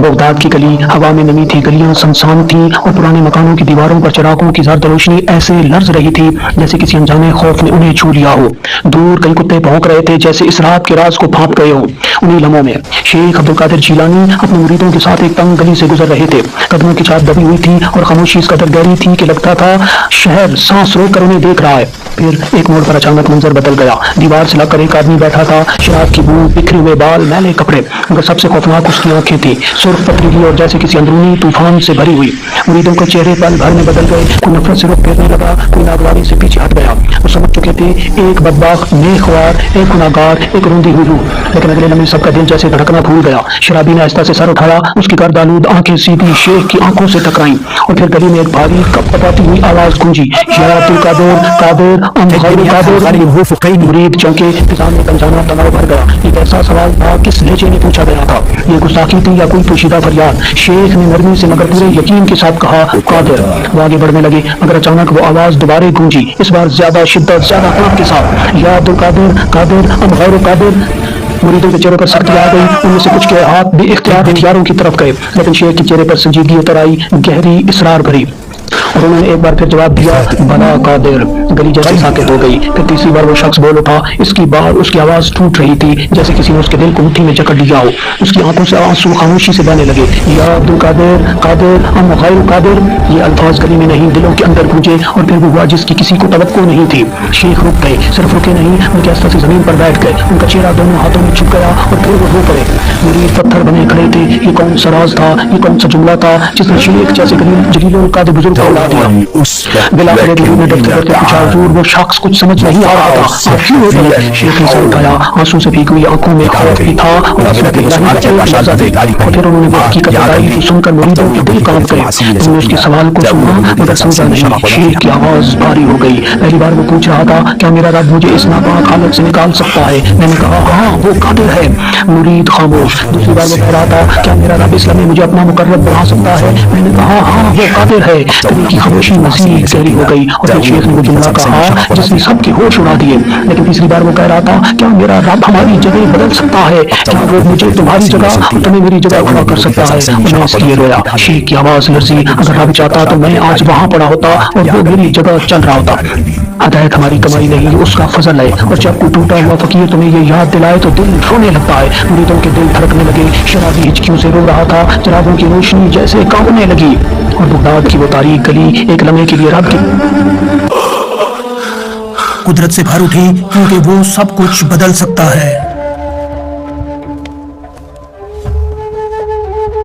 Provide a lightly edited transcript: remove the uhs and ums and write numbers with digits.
Baghdad की गली हवा में नमी थी, गलियां सुनसान थी और पुराने मकानों की दीवारों पर चिरागों की जर्द रोशनी ऐसे लर्ज रही थी जैसे किसी अनजाने खौफ ने उन्हें छू लिया हो। दूर कई कुत्ते भौंक रहे थे जैसे इस रात के राज को भांप गए हो। उन्हीं लम्हों में शेख अब्दुल कादिर जीलानी अपने मुरीदों के साथ एक तंग गली से गुजर रहे थे। कदमों की चादर दबी हुई थी और खामोशी इस कदर गहरी थी कि लगता था शहर सांस रोक कर उन्हें देख रहा है। फिर एक मोड़ पर अचानक मंजर बदल गया। दीवार से लगकर एक आदमी बैठा था, शराब की बू, बिखरे हुए बाल, मैले कपड़े, मगर सबसे खौफनाक उसकी आंखें थी, सुर्ख पथरीली और जैसे किसी अंदरूनी तूफान से भरी हुई। मुरीदों के चेहरे पल भर में बदल गए। कोई नफरत से रुख फेरने लगा, कोई नागवारी से पीछे हट गया। वो समझ चुके थे एक बदबख्त, नेकख्वार, एक गुनाहगार, एक रोंदी हुई रूह। लेकिन अगले लम्हे सबका दिल जैसे धड़कना भूल गया। शराबी ने आहिस्ता से सर उठाया, उसकी गर्द आलूद आंखें सीधी शेख की आंखों से टकराईं और फिर गली में एक भारी कपकपाती हुई आवाज गूंजी, या अब्दुल कादिर, कादिर, मुरीद चौंके, फिजा में अनजाना तनाव भर गया। एक ऐसा सवाल था किस लहजे में पूछा गया था। ये गुस्ताखी थी या कोई पोशीदा फरियाद? शेख ने नरमी से मगर पूरे यकीन के साथ कहा, कादिर। वो आगे बढ़ने लगे मगर अचानक वो आवाज दोबारा गूंजी, इस बार ज्यादा शिद्दत, ज्यादा तड़प के साथ, या अब्दुल कादिर, कादिर, अम गैर कादिर। मुरीदों के चेहरे पर सख्ती आ गई। उनमें से कुछ के हाथ भी हथियारों की तरफ गए, लेकिन शेख के चेहरे पर संजीदगी उतर आई, गहरी इसरार भरी, और उन्होंने एक बार फिर जवाब दिया, बला कादिर। गली जैसी साकित हो गई। फिर तीसरी बार वो शख्स बोल उठा। इसकी बार उसकी आवाज टूट रही थी जैसे किसी ने उसके दिल को मुट्ठी में जकड़ लिया हो। उसकी आंखों से आंसू खामोशी से बहने लगे। या अब्दुल कादिर, कादिर, हम गैर कादिर। ये अल्फाज गली में नहीं दिलों के अंदर गूंजे और फिर वो हुआ जिसकी किसी को तवक्को नहीं थी। शेख रुक गए, सिर्फ रुके नहीं बल्कि आस्था से जमीन पर बैठ गए। उनका चेहरा दोनों हाथों में छुप गया और फिर वो रो पड़े। मुरीद पत्थर बने खड़े थे। ये कौन सा राज था, ये कौन सा जुमला था जिसने शेख जैसे जलील कादिर बुजुर्ग को उड़ा दिया? बिला करे दिल में डरते डरते पूछा, हुजूर वो शख्स कुछ समझ नहीं आ रहा था, आप क्यों रोते हैं? शेख ने सर उठाया, आंसू से भीगी हुई आंखों में खौफ भी था और हसरत इब्राहिम का एक लहज़ा भी। और फिर उन्होंने वो हकीकत बताई जो सुनकर मुरीदों के दिल कांप गए। उन्होंने उसके सवाल को सुना मगर समझा नहीं। शेख की आवाज भारी हो गई। पहली बार वो पूछ रहा था, क्या मेरा रब मुझे इस नापाक हालत से निकाल सकता है? मैंने कहा, हाँ वो कादिर है। मुरीद खामोश। दूसरी बार वो कह रहा था, क्या मेरा रब इस्लाम में मुझे अपना मुकर्रब बना सकता है? मैंने कहा, हाँ वो कादिर है। दिल की खामोशी मसीह गहरी हो गई और फिर शेख ने वो जुमला कहा जिसने सबके होश उड़ा दिए। लेकिन तीसरी बार वो कह रहा था, क्या मेरा रब हमारी जगह बदल सकता है? क्या वो मुझे तुम्हारी जगह तुम्हें मेरी जगह खड़ा कर सकता है? मैं इसलिए रोया। शेख की आवाज लर्जी। अगर रब चाहता तो मैं आज वहां पड़ा होता और वो मेरी जगह चल रहा होता। हदायत हमारी कमाई नहीं, उसका फजल है। और जब कोई टूटा हुआ फकीर तुम्हें ये याद दिलाए तो दिल रोने लगता है। मुरीदों के दिल धड़कने लगे। शराबी हिचकियों से रो रहा था। चिरागों की रोशनी जैसे कांपने लगी और बगदाद की वो तारीख गली एक लम्हे के लिए रब की कुदरत से भर उठी क्योंकि वो सब कुछ बदल सकता है।